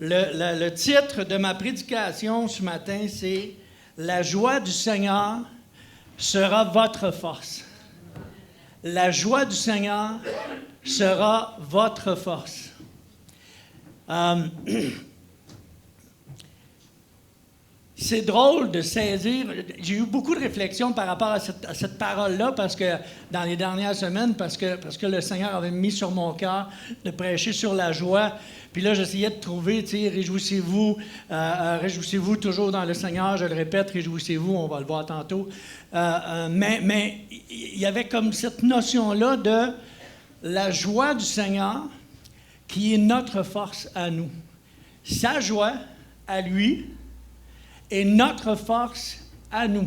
Le titre de ma prédication ce matin, c'est « La joie du Seigneur sera votre force ». La joie du Seigneur sera votre force. C'est drôle de saisir. J'ai eu beaucoup de réflexions par rapport à cette parole-là, parce que dans les dernières semaines, parce que le Seigneur avait mis sur mon cœur de prêcher sur la joie. Puis là, j'essayais de trouver, tu sais, réjouissez-vous toujours dans le Seigneur. Je le répète, réjouissez-vous, on va le voir tantôt. Mais il y avait comme cette notion-là de la joie du Seigneur qui est notre force à nous. Sa joie à lui est notre force à nous.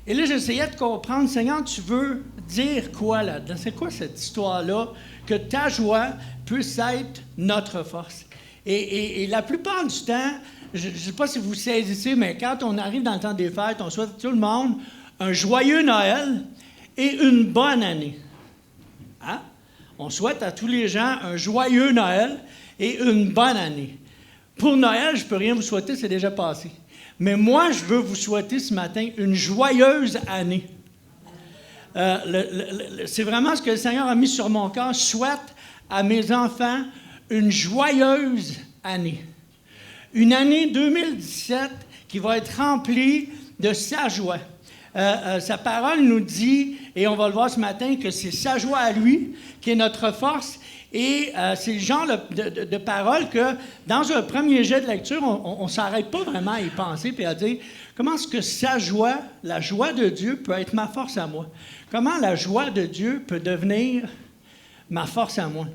Et là, j'essayais de comprendre, Seigneur, tu veux dire quoi là-dedans? C'est quoi cette histoire-là? Que ta joie puisse être notre force. Et la plupart du temps, je ne sais pas si vous saisissez, mais quand on arrive dans le temps des fêtes, on souhaite à tout le monde un joyeux Noël et une bonne année. Hein? On souhaite à tous les gens un joyeux Noël et une bonne année. Pour Noël, je ne peux rien vous souhaiter, c'est déjà passé. Mais moi, je veux vous souhaiter ce matin une joyeuse année. C'est vraiment ce que le Seigneur a mis sur mon cœur. Souhaite à mes enfants une joyeuse année. Une année 2017 qui va être remplie de sa joie. Sa parole nous dit, et on va le voir ce matin, que c'est sa joie à lui qui est notre force. Et c'est le genre de parole que, dans un premier jet de lecture, on ne s'arrête pas vraiment à y penser et à dire comment est-ce que sa joie, la joie de Dieu, peut être ma force à moi? Comment la joie de Dieu peut devenir ma force à moi?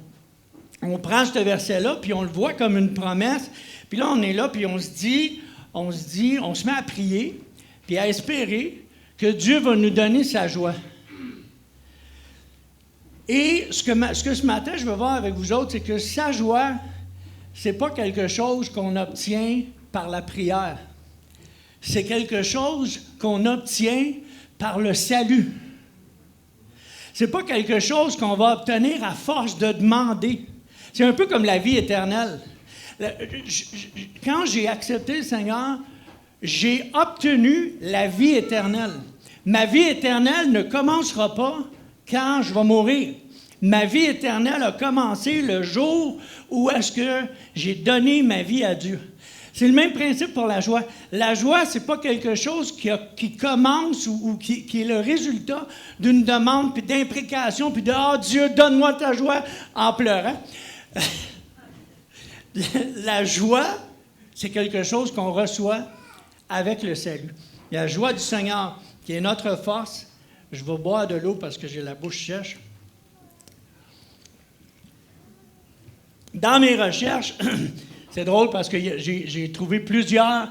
On prend ce verset-là, puis on le voit comme une promesse. Puis là, on est là, puis on se met à prier, puis à espérer que Dieu va nous donner sa joie. Et ce que ce matin, je veux voir avec vous autres, c'est que sa joie, ce n'est pas quelque chose qu'on obtient par la prière. C'est quelque chose qu'on obtient par le salut. Ce n'est pas quelque chose qu'on va obtenir à force de demander. C'est un peu comme la vie éternelle. Quand j'ai accepté le Seigneur, j'ai obtenu la vie éternelle. Ma vie éternelle ne commencera pas quand je vais mourir. Ma vie éternelle a commencé le jour où est-ce que j'ai donné ma vie à Dieu. C'est le même principe pour la joie. La joie, ce n'est pas quelque chose qui commence ou qui est le résultat d'une demande, puis d'imprécation, puis de « Ah, Dieu, donne-moi ta joie » en pleurant. La joie, c'est quelque chose qu'on reçoit avec le salut. La joie du Seigneur, qui est notre force. Je vais boire de l'eau parce que j'ai la bouche sèche. Dans mes recherches, c'est drôle parce que j'ai trouvé plusieurs,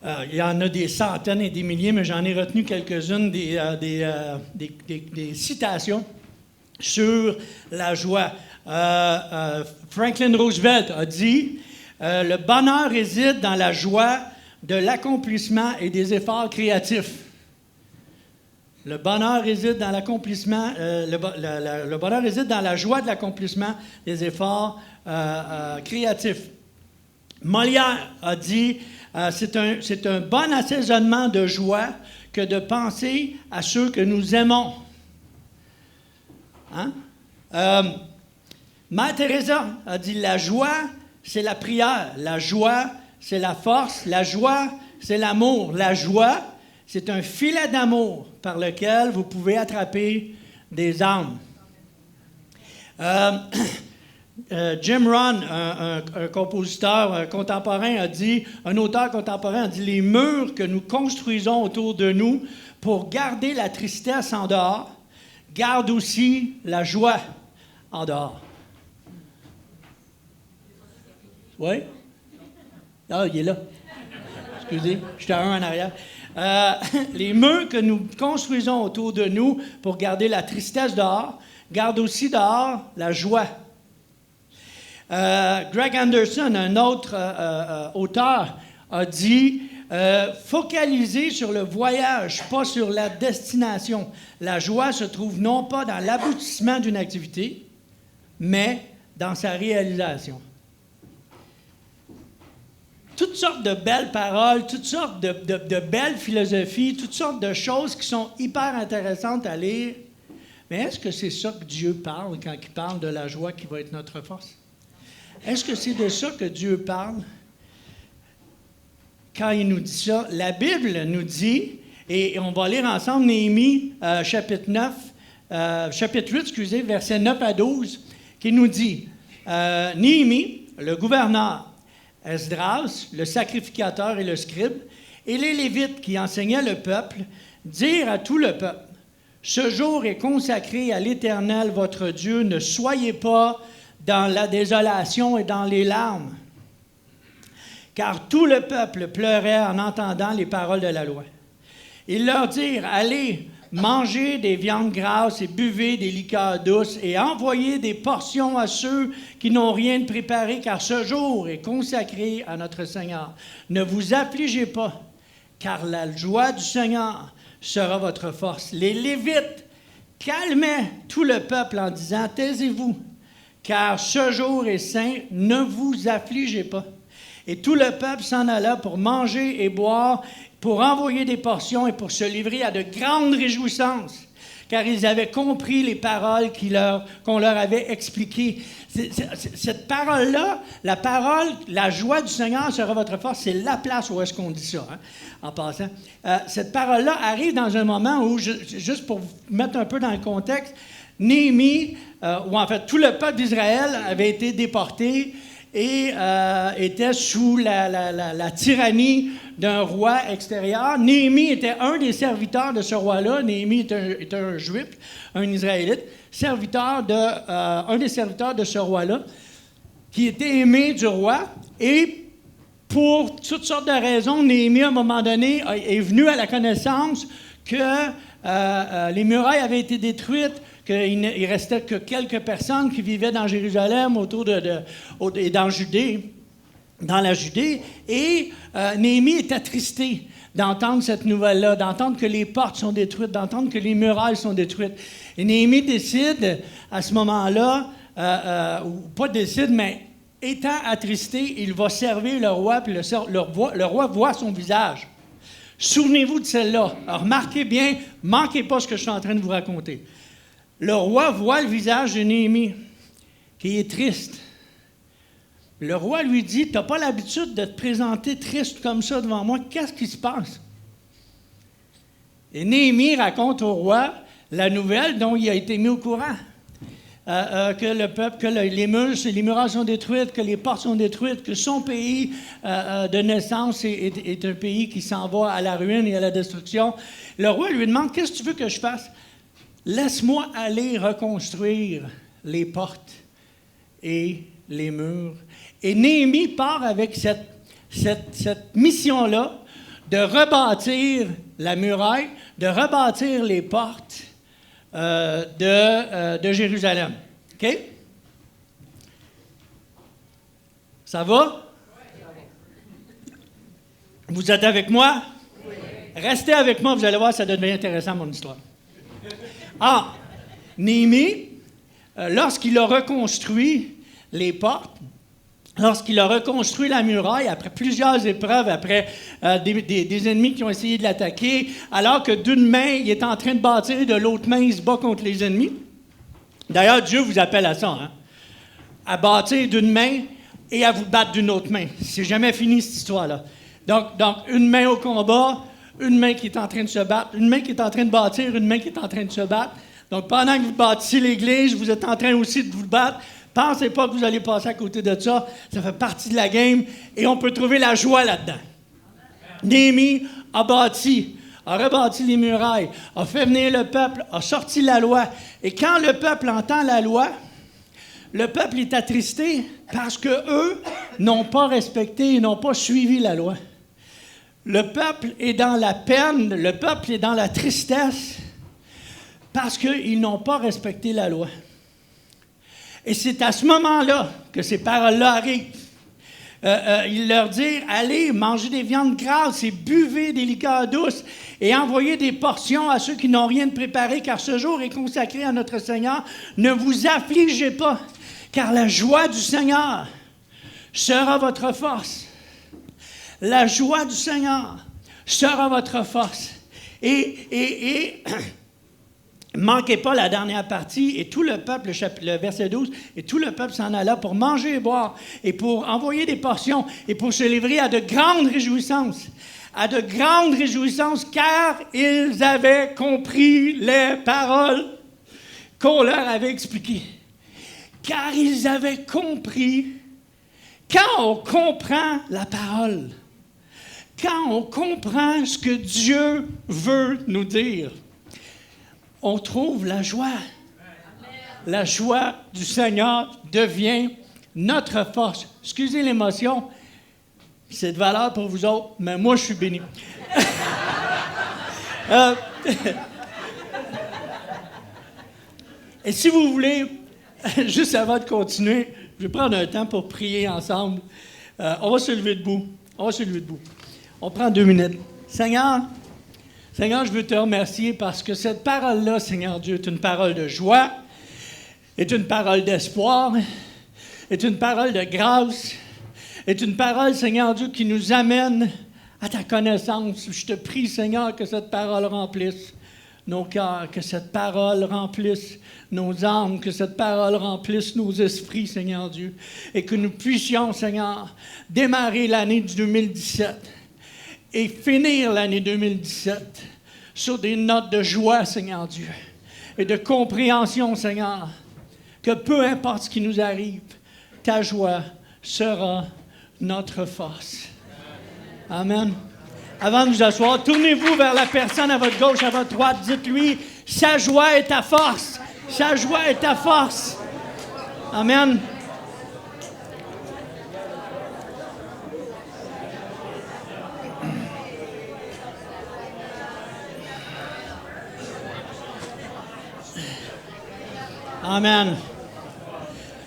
il y en a des centaines et des milliers, mais j'en ai retenu quelques-unes des citations sur la joie. Franklin Roosevelt a dit « Le bonheur réside dans la joie de l'accomplissement et des efforts créatifs. » Le bonheur réside dans l'accomplissement, le bonheur réside dans la joie de l'accomplissement des efforts créatifs. Molière a dit c'est un bon assaisonnement de joie que de penser à ceux que nous aimons. Hein? Mère Teresa a dit la joie, c'est la prière. La joie, c'est la force. La joie, c'est l'amour. La joie, c'est un filet d'amour par lequel vous pouvez attraper des âmes. Jim Rohn, un compositeur contemporain, un auteur contemporain a dit « Les murs que nous construisons autour de nous pour garder la tristesse en dehors, gardent aussi la joie en dehors. » Oui? Ah, il est là. Excusez, j'étais un en arrière. Les murs que nous construisons autour de nous pour garder la tristesse dehors, gardent aussi dehors la joie. Greg Anderson, un autre auteur, a dit focaliser sur le voyage, pas sur la destination. La joie se trouve non pas dans l'aboutissement d'une activité, mais dans sa réalisation. toutes sortes de belles paroles, toutes sortes de belles philosophies, toutes sortes de choses qui sont hyper intéressantes à lire. Mais est-ce que c'est ça que Dieu parle quand il parle de la joie qui va être notre force? Est-ce que c'est de ça que Dieu parle quand il nous dit ça? La Bible nous dit, et on va lire ensemble Néhémie chapitre 8, versets 9 à 12, qui nous dit, Néhémie, le gouverneur, Esdras, le sacrificateur et le scribe, et les Lévites qui enseignaient le peuple, dirent à tout le peuple, « Ce jour est consacré à l'Éternel votre Dieu, ne soyez pas dans la désolation et dans les larmes. » Car tout le peuple pleurait en entendant les paroles de la loi. Ils leur dirent, « Allez, mangez des viandes grasses et buvez des liqueurs douces et envoyez des portions à ceux qui n'ont rien de préparé, car ce jour est consacré à notre Seigneur. Ne vous affligez pas, car la joie du Seigneur sera votre force. » Les Lévites calmaient tout le peuple en disant, « Taisez-vous, car ce jour est saint, ne vous affligez pas. » Et tout le peuple s'en alla pour manger et boire, pour envoyer des portions et pour se livrer à de grandes réjouissances, car ils avaient compris les paroles qu'on leur avait expliquées. Cette parole-là, la joie du Seigneur sera votre force, c'est la place où est-ce qu'on dit ça, hein, en passant. Cette parole-là arrive dans un moment où, juste pour vous mettre un peu dans le contexte, Néhémie, ou en fait tout le peuple d'Israël avait été déporté et était sous la tyrannie d'un roi extérieur. Néhémie était un des serviteurs de ce roi-là. Néhémie était un juif, un Israélite, un des serviteurs de ce roi-là, qui était aimé du roi. Et pour toutes sortes de raisons, Néhémie, à un moment donné, est venu à la connaissance que les murailles avaient été détruites, qu'il ne restait que quelques personnes qui vivaient dans Jérusalem, et dans la Judée. Et Néhémie est attristé d'entendre cette nouvelle-là, d'entendre que les portes sont détruites, d'entendre que les murailles sont détruites. Et Néhémie décide, à ce moment-là, ou pas décide, mais étant attristé, il va servir le roi, puis le roi voit son visage. Souvenez-vous de celle-là. Remarquez bien, manquez pas ce que je suis en train de vous raconter. Le roi voit le visage de Néhémie, qui est triste. Le roi lui dit, « Tu n'as pas l'habitude de te présenter triste comme ça devant moi. Qu'est-ce qui se passe? » Et Néhémie raconte au roi la nouvelle dont il a été mis au courant. Que le peuple, que les murailles sont détruites, que les portes sont détruites, que son pays de naissance est un pays qui s'en va à la ruine et à la destruction. Le roi lui demande, « Qu'est-ce que tu veux que je fasse? » « Laisse-moi aller reconstruire les portes et les murs. » Et Néhémie part avec cette mission-là de rebâtir la muraille, de rebâtir les portes de Jérusalem. OK? Ça va? Vous êtes avec moi? Restez avec moi, vous allez voir, ça devient intéressant, mon histoire. Ah, Néhémie, lorsqu'il a reconstruit les portes, lorsqu'il a reconstruit la muraille, après plusieurs épreuves, après des ennemis qui ont essayé de l'attaquer, alors que d'une main, il est en train de bâtir, de l'autre main, il se bat contre les ennemis. D'ailleurs, Dieu vous appelle à ça, hein? À bâtir d'une main et à vous battre d'une autre main. C'est jamais fini, cette histoire-là. Donc, une main au combat, une main qui est en train de se battre, une main qui est en train de bâtir, une main qui est en train de se battre. Donc, pendant que vous bâtissez l'Église, vous êtes en train aussi de vous battre. Pensez pas que vous allez passer à côté de ça. Ça fait partie de la game et on peut trouver la joie là-dedans. Néhémie a rebâti les murailles, a fait venir le peuple, a sorti la loi. Et quand le peuple entend la loi, le peuple est attristé parce qu'eux n'ont pas respecté et n'ont pas suivi la loi. Le peuple est dans la peine, le peuple est dans la tristesse parce qu'ils n'ont pas respecté la loi. Et c'est à ce moment-là que ces paroles-là arrivent. Il leur dit, « Allez, mangez des viandes grasses et buvez des liqueurs douces et envoyez des portions à ceux qui n'ont rien de préparé, car ce jour est consacré à notre Seigneur. Ne vous affligez pas, car la joie du Seigneur sera votre force. » La joie du Seigneur sera votre force. Et manquez pas la dernière partie, et tout le peuple, le verset 12, et tout le peuple s'en alla pour manger et boire, et pour envoyer des portions, et pour se livrer à de grandes réjouissances. À de grandes réjouissances, car ils avaient compris les paroles qu'on leur avait expliquées. Car ils avaient compris. Quand on comprend la parole, quand on comprend ce que Dieu veut nous dire, on trouve la joie. La joie du Seigneur devient notre force. Excusez l'émotion, c'est de valeur pour vous autres, mais moi, je suis béni. Et si vous voulez, juste avant de continuer, je vais prendre un temps pour prier ensemble. On va se lever debout. On prend 2 minutes. Seigneur, je veux te remercier parce que cette parole-là, Seigneur Dieu, est une parole de joie, est une parole d'espoir, est une parole de grâce, est une parole, Seigneur Dieu, qui nous amène à ta connaissance. Je te prie, Seigneur, que cette parole remplisse nos cœurs, que cette parole remplisse nos âmes, que cette parole remplisse nos esprits, Seigneur Dieu, et que nous puissions, Seigneur, démarrer l'année du 2017 et finir l'année 2017 sur des notes de joie, Seigneur Dieu, et de compréhension, Seigneur, que peu importe ce qui nous arrive, ta joie sera notre force. Amen. Avant de vous asseoir, tournez-vous vers la personne à votre gauche, à votre droite. Dites-lui, sa joie est ta force. Sa joie est ta force. Amen. Amen.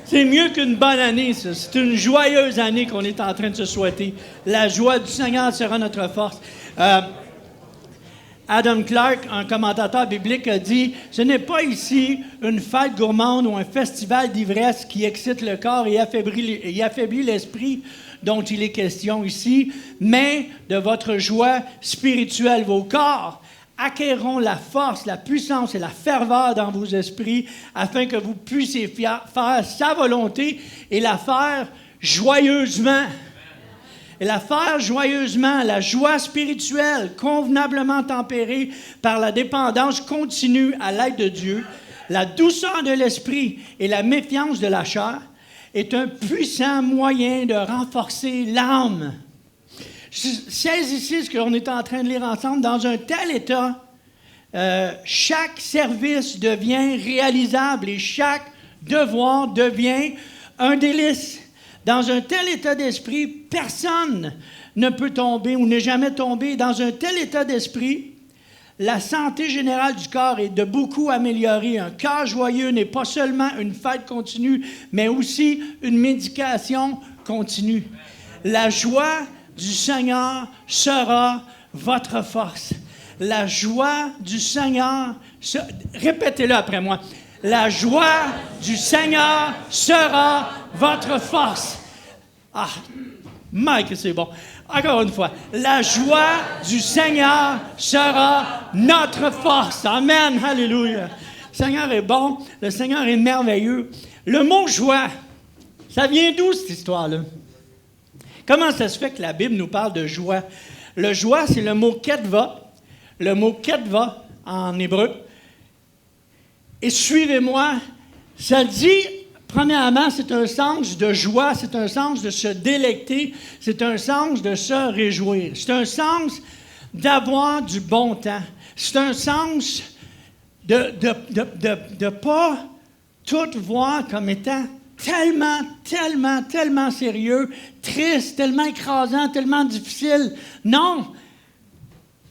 C'est mieux qu'une bonne année, ça. C'est une joyeuse année qu'on est en train de se souhaiter. La joie du Seigneur sera notre force. Adam Clarke, un commentateur biblique, a dit « Ce n'est pas ici une fête gourmande ou un festival d'ivresse qui excite le corps et affaiblit l'esprit dont il est question ici, mais de votre joie spirituelle. Vos corps acquerront la force, la puissance et la ferveur dans vos esprits afin que vous puissiez faire sa volonté et la faire joyeusement. Et la faire joyeusement, la joie spirituelle, convenablement tempérée par la dépendance continue à l'aide de Dieu, la douceur de l'esprit et la méfiance de la chair, est un puissant moyen de renforcer l'âme. Saisissez ce qu'on est en train de lire ensemble. Dans un tel état, chaque service devient réalisable et chaque devoir devient un délice. Dans un tel état d'esprit, personne ne peut tomber ou n'est jamais tombé. Dans un tel état d'esprit, la santé générale du corps est de beaucoup améliorée. Un cœur joyeux n'est pas seulement une fête continue, mais aussi une médication continue. La joie du Seigneur sera votre force. La joie du Seigneur, répétez-le après moi. La joie du Seigneur sera votre force. Ah, Mike, c'est bon. Encore une fois. La joie du Seigneur sera notre force. Amen. Alléluia. Le Seigneur est bon. Le Seigneur est merveilleux. Le mot joie, ça vient d'où cette histoire-là? Comment ça se fait que la Bible nous parle de joie? Le joie, c'est le mot ketva. Le mot ketva en hébreu. Et suivez-moi, ça dit, premièrement, c'est un sens de joie, c'est un sens de se délecter, c'est un sens de se réjouir. C'est un sens d'avoir du bon temps. C'est un sens de pas tout voir comme étant tellement sérieux, triste, tellement écrasant, tellement difficile. Non!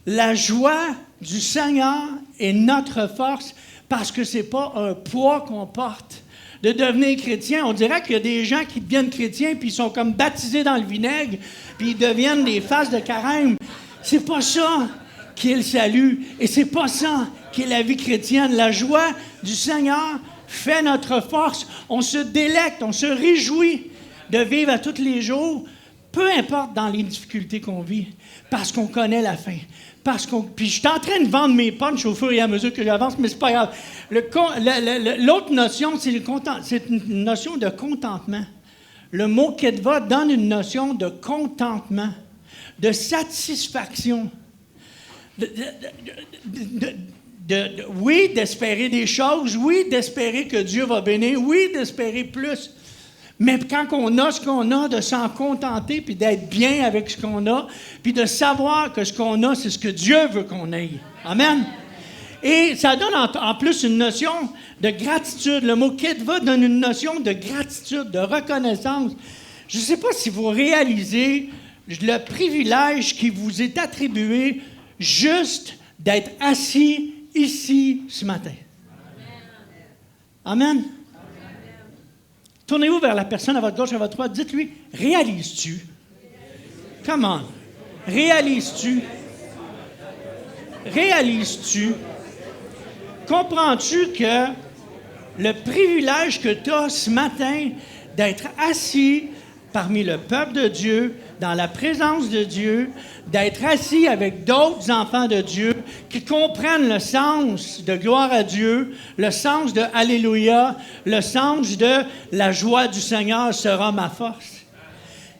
La joie du Seigneur est notre force parce que ce n'est pas un poids qu'on porte. De devenir chrétien, on dirait qu'il y a des gens qui deviennent chrétiens puis ils sont comme baptisés dans le vinaigre puis ils deviennent des faces de carême. C'est pas ça qui est le salut et c'est pas ça qui est la vie chrétienne. La joie du Seigneur fait notre force. On se délecte, on se réjouit de vivre à tous les jours Peu importe dans les difficultés qu'on vit, parce qu'on connaît la fin. Puis je suis en train de vendre mes punchs au fur et à mesure que j'avance, mais c'est pas grave. L'autre notion, c'est une notion de contentement. Le mot ketva donne une notion de contentement, de satisfaction. Oui, d'espérer des choses, oui, d'espérer que Dieu va bénir, oui, d'espérer plus. Mais quand on a ce qu'on a, de s'en contenter, puis d'être bien avec ce qu'on a, puis de savoir que ce qu'on a, c'est ce que Dieu veut qu'on ait. Amen. Et ça donne en plus une notion de gratitude. Le mot ketva donne une notion de gratitude, de reconnaissance. Je ne sais pas si vous réalisez le privilège qui vous est attribué juste d'être assis ici ce matin. Amen. Tournez-vous vers la personne à votre gauche, à votre droite. Dites-lui, réalises-tu? Come on. Réalises-tu? Réalises-tu? Comprends-tu que le privilège que tu as ce matin d'être assis parmi le peuple de Dieu, dans la présence de Dieu, d'être assis avec d'autres enfants de Dieu qui comprennent le sens de gloire à Dieu, le sens de Alléluia, le sens de la joie du Seigneur sera ma force.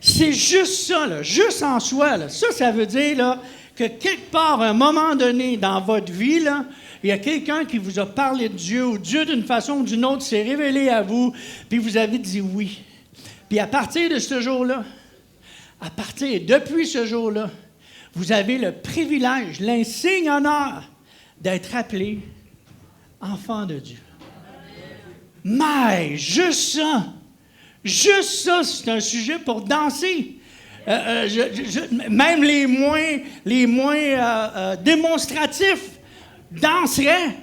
C'est juste ça, là, juste en soi. Là. Ça veut dire là, que quelque part, à un moment donné dans votre vie, là, il y a quelqu'un qui vous a parlé de Dieu, ou Dieu, d'une façon ou d'une autre, s'est révélé à vous, puis vous avez dit oui. Puis à partir de ce jour-là, depuis ce jour-là, vous avez le privilège, l'insigne honneur d'être appelé enfant de Dieu. Mais juste ça, c'est un sujet pour danser. Même les moins démonstratifs danseraient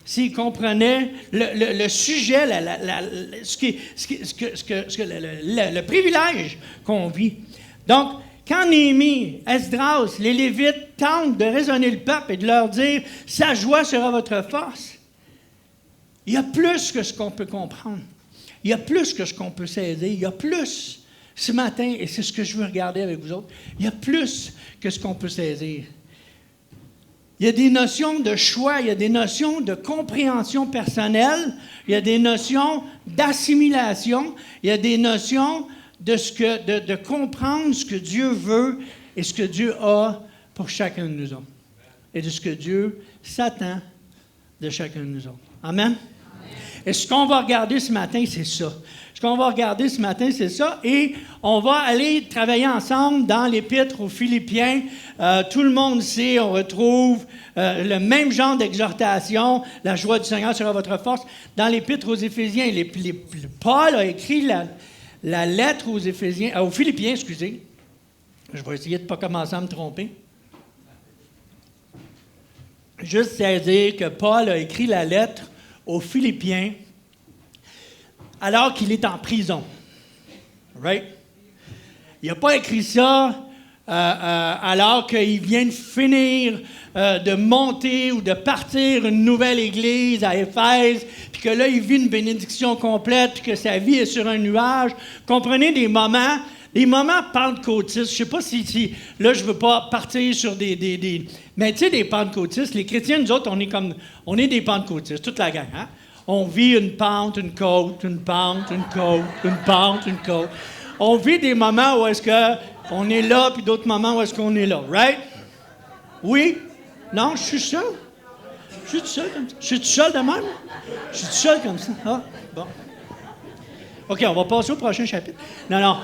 s'ils comprenaient le sujet, le privilège qu'on vit. Donc, quand Néhémie, Esdras, les Lévites tentent de raisonner le peuple et de leur dire « Sa joie sera votre force », il y a plus que ce qu'on peut comprendre. Il y a plus que ce qu'on peut saisir. Il y a plus ce matin, et c'est ce que je veux regarder avec vous autres, il y a plus que ce qu'on peut saisir. Il y a des notions de choix, il y a des notions de compréhension personnelle, il y a des notions d'assimilation, il y a des notions de comprendre ce que Dieu veut et ce que Dieu a pour chacun de nous autres. Et de ce que Dieu s'attend de chacun de nous autres. Amen? Et ce qu'on va regarder ce matin, c'est ça. Et on va aller travailler ensemble dans l'Épître aux Philippiens. Tout le monde sait, on retrouve le même genre d'exhortation. La joie du Seigneur sera votre force. Dans l'Épître aux Éphésiens, Paul a écrit la lettre aux Philippiens, excusez. Je vais essayer de ne pas commencer à me tromper. Juste à dire que Paul a écrit la lettre aux Philippiens alors qu'il est en prison. Right? Il n'a pas écrit ça alors qu'il vient de finir de monter ou de partir une nouvelle église à Éphèse, puis que là, il vit une bénédiction complète, puis que sa vie est sur un nuage. Comprenez des moments pentecôtistes. Je ne sais pas si là, je ne veux pas partir sur des mais tu sais, des pentecôtistes, les chrétiens, nous autres, on est des pentecôtistes, toute la gang, hein? On vit une pente, une côte, une pente, une côte, une pente, une côte. On vit des moments où est-ce qu'on est là, puis d'autres moments où est-ce qu'on est là, right? Oui? Non, je suis seul. Je suis tout seul comme ça. Je suis tout seul de même? Je suis tout seul comme ça. Ah, bon. OK, on va passer au prochain chapitre. Non.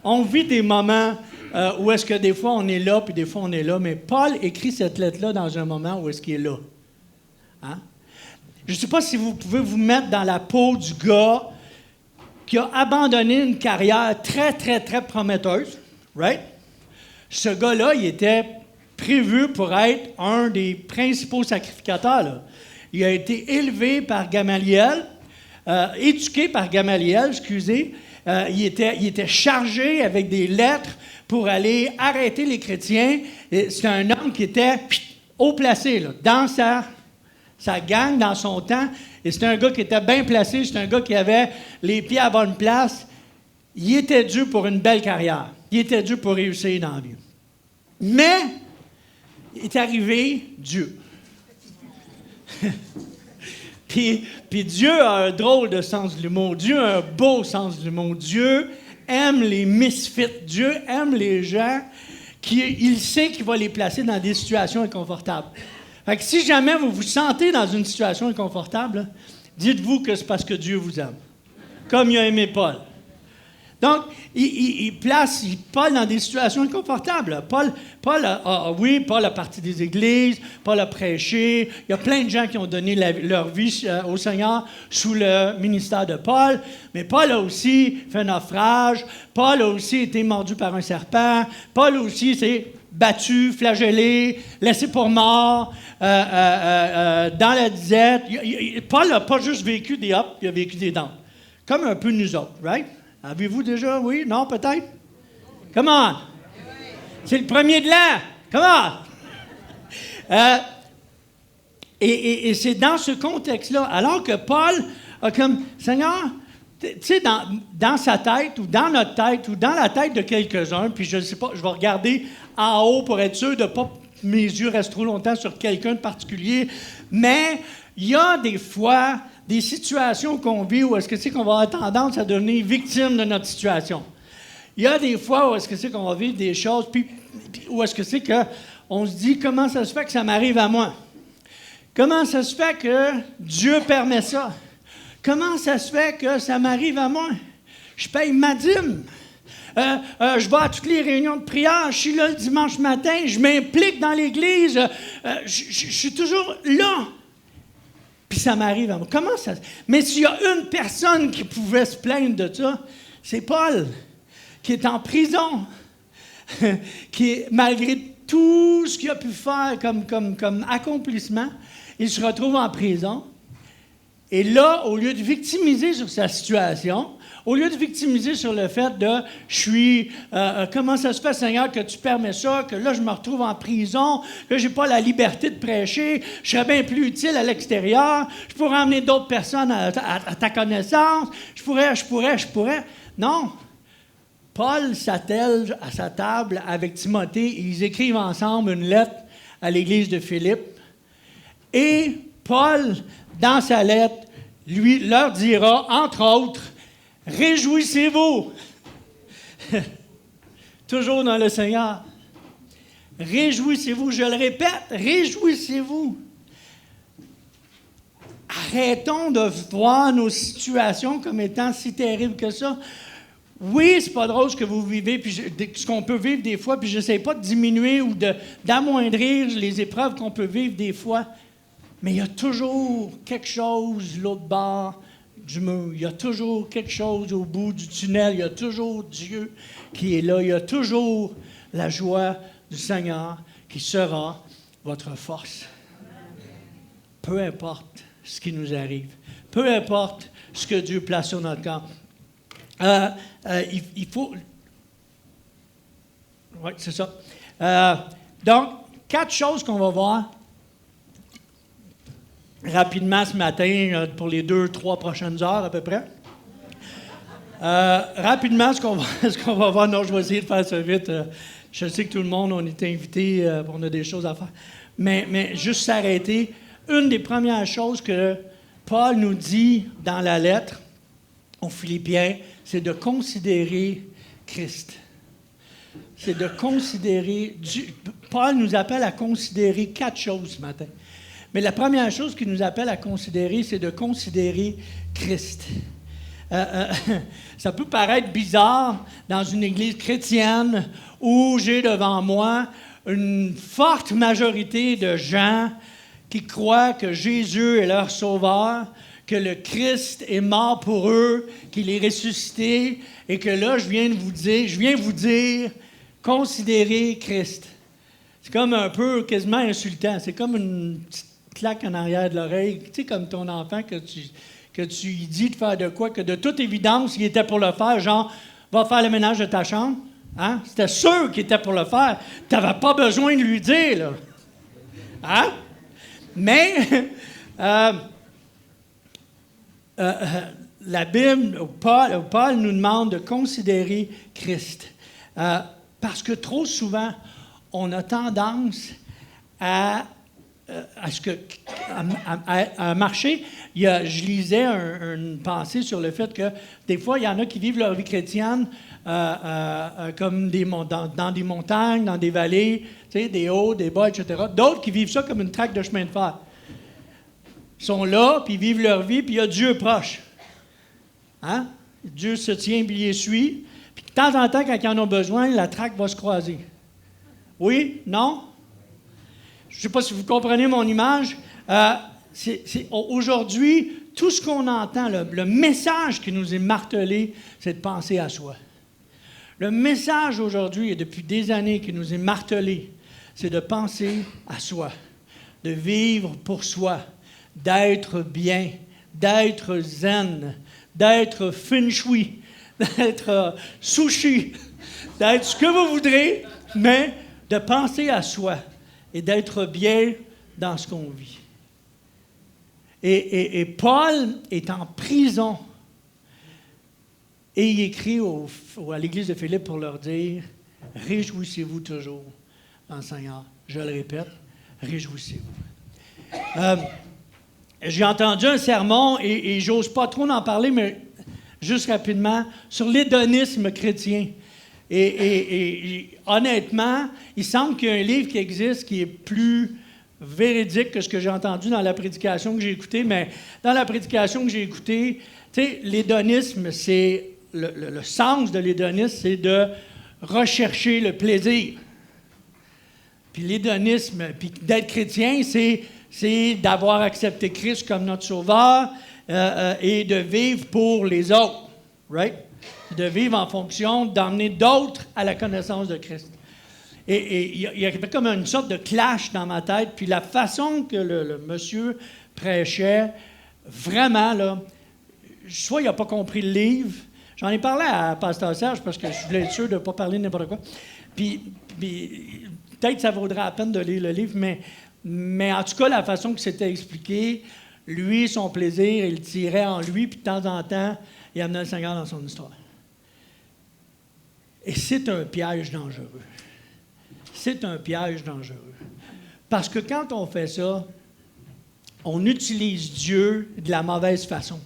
On vit des moments où est-ce que des fois on est là, puis des fois on est là, mais Paul écrit cette lettre-là dans un moment où est-ce qu'il est là. Hein? Je ne sais pas si vous pouvez vous mettre dans la peau du gars qui a abandonné une carrière très, très, très prometteuse, right? Ce gars-là, il était prévu pour être un des principaux sacrificateurs, là. Il a été élevé par Gamaliel, éduqué par Gamaliel, excusez. Il était chargé avec des lettres pour aller arrêter les chrétiens. C'est un homme qui était haut placé, là, dans sa gang, dans son temps. Et c'est un gars qui était bien placé, c'est un gars qui avait les pieds à bonne place. il était dû pour une belle carrière. Il était dû pour réussir dans la vie. Mais, il est arrivé Dieu. puis Dieu a un drôle de sens de l'humour. Dieu a un beau sens de l'humour. Dieu aime les misfits. Dieu aime les gens il sait qu'il va les placer dans des situations inconfortables. Fait que si jamais vous vous sentez dans une situation inconfortable, là, dites-vous que c'est parce que Dieu vous aime. Comme il a aimé Paul. Donc, il place Paul dans des situations inconfortables. Paul a parti des églises, Paul a prêché. Il y a plein de gens qui ont donné leur vie au Seigneur sous le ministère de Paul. Mais Paul a aussi fait naufrage. Paul a aussi été mordu par un serpent. Paul aussi s'est battu, flagellé, laissé pour mort, dans la disette. Paul n'a pas juste vécu des ups, il a vécu des downs. Comme un peu nous autres, right? Avez-vous déjà? Oui? Non? Peut-être? Come on! C'est le premier de l'an! Come on! Et c'est dans ce contexte-là, alors que Paul a comme, Seigneur, tu sais, dans sa tête, ou dans notre tête, ou dans la tête de quelques-uns, puis je ne sais pas, je vais regarder en haut pour être sûr de ne pas que mes yeux restent trop longtemps sur quelqu'un de particulier, mais il y a des fois des situations qu'on vit où est-ce que c'est qu'on va avoir tendance à devenir victime de notre situation. Il y a des fois où est-ce que c'est qu'on va vivre des choses, puis où est-ce que c'est qu'on se dit, comment ça se fait que ça m'arrive à moi? Comment ça se fait que Dieu permet ça? Comment ça se fait que ça m'arrive à moi? Je paye ma dîme. Je vais à toutes les réunions de prière. Je suis là le dimanche matin. Je m'implique dans l'Église. Je suis toujours là. Puis ça m'arrive à moi. Comment ça... Mais s'il y a une personne qui pouvait se plaindre de ça, c'est Paul, qui est en prison, qui, malgré tout ce qu'il a pu faire comme accomplissement, il se retrouve en prison. Et là, au lieu de victimiser sur sa situation, au lieu de victimiser sur le fait de « je suis comment ça se fait, Seigneur, que tu permets ça, que là, je me retrouve en prison, que je n'ai pas la liberté de prêcher, je serais bien plus utile à l'extérieur, je pourrais emmener d'autres personnes à ta connaissance, je pourrais. » Non. Paul s'attelle à sa table avec Timothée et ils écrivent ensemble une lettre à l'église de Philippe. Et Paul, dans sa lettre, lui leur dira, entre autres, « Réjouissez-vous! » Toujours dans le Seigneur. Réjouissez-vous, je le répète, réjouissez-vous. Arrêtons de voir nos situations comme étant si terribles que ça. Oui, c'est pas drôle ce que vous vivez, puis ce qu'on peut vivre des fois, puis je n'essaie pas de diminuer ou d'amoindrir les épreuves qu'on peut vivre des fois. Mais il y a toujours quelque chose l'autre bord du mur. Il y a toujours quelque chose au bout du tunnel. Il y a toujours Dieu qui est là. Il y a toujours la joie du Seigneur qui sera votre force. Peu importe ce qui nous arrive. Peu importe ce que Dieu place sur notre corps. Il faut... Oui, c'est ça. Donc, 4 choses qu'on va voir rapidement ce matin, pour les 2-3 prochaines heures à peu près. Rapidement, ce qu'on va voir, non, je vais essayer de faire ça vite. Je sais que tout le monde, on est invités, on a des choses à faire. Mais juste s'arrêter. Une des premières choses que Paul nous dit dans la lettre aux Philippiens, c'est de considérer Christ. C'est de considérer... Paul nous appelle à considérer 4 choses ce matin. Mais la première chose qu'il nous appelle à considérer, c'est de considérer Christ. Ça peut paraître bizarre dans une église chrétienne où j'ai devant moi une forte majorité de gens qui croient que Jésus est leur sauveur, que le Christ est mort pour eux, qu'il est ressuscité, et que là, je viens vous dire, considérez Christ. C'est comme un peu quasiment insultant. C'est comme une petite claque en arrière de l'oreille. Tu sais, comme ton enfant que tu lui dis de faire de quoi, que de toute évidence, il était pour le faire, genre, va faire le ménage de ta chambre. Hein? C'était sûr qu'il était pour le faire. Tu n'avais pas besoin de lui dire, là. Hein? Mais, la Bible, Paul nous demande de considérer Christ. Parce que trop souvent, on a tendance à marcher. Je lisais une pensée sur le fait que des fois, il y en a qui vivent leur vie chrétienne comme dans des montagnes, dans des vallées, tu sais, des hauts, des bas, etc. D'autres qui vivent ça comme une traque de chemin de fer. Ils sont là, puis ils vivent leur vie, puis il y a Dieu proche. Hein? Dieu se tient, puis il les suit. Puis de temps en temps, quand ils en ont besoin, la traque va se croiser. Oui? Non? Je ne sais pas si vous comprenez mon image. Aujourd'hui, tout ce qu'on entend, le message qui nous est martelé, c'est de penser à soi. Le message aujourd'hui, et depuis des années qui nous est martelé, c'est de penser à soi, de vivre pour soi, d'être bien, d'être zen, d'être feng shui, d'être sushi, d'être ce que vous voudrez, mais de penser à soi et d'être bien dans ce qu'on vit. Et Paul est en prison et il écrit à l'église de Philippe pour leur dire « Réjouissez-vous toujours dans le Seigneur. » Je le répète, réjouissez-vous. J'ai entendu un sermon et j'ose pas trop en parler, mais juste rapidement, sur l'hédonisme chrétien. Et honnêtement, il semble qu'il y a un livre qui existe qui est plus véridique que ce que j'ai entendu dans la prédication que j'ai écoutée, mais dans la prédication que j'ai écoutée, tu sais, l'hédonisme, c'est le sens de l'hédonisme, c'est de rechercher le plaisir. Puis l'hédonisme, puis d'être chrétien, c'est d'avoir accepté Christ comme notre sauveur et de vivre pour les autres, right? De vivre en fonction d'emmener d'autres à la connaissance de Christ. Et il y avait comme une sorte de clash dans ma tête, puis la façon que le monsieur prêchait, vraiment, là, soit il n'a pas compris le livre, j'en ai parlé à Pasteur Serge parce que je voulais être sûr de ne pas parler de n'importe quoi, puis peut-être ça vaudrait la peine de lire le livre, mais en tout cas, la façon que c'était expliqué, lui, son plaisir, il tirait en lui, puis de temps en temps, il amenait le Seigneur dans son histoire. Et c'est un piège dangereux. C'est un piège dangereux. Parce que quand on fait ça, on utilise Dieu de la mauvaise façon.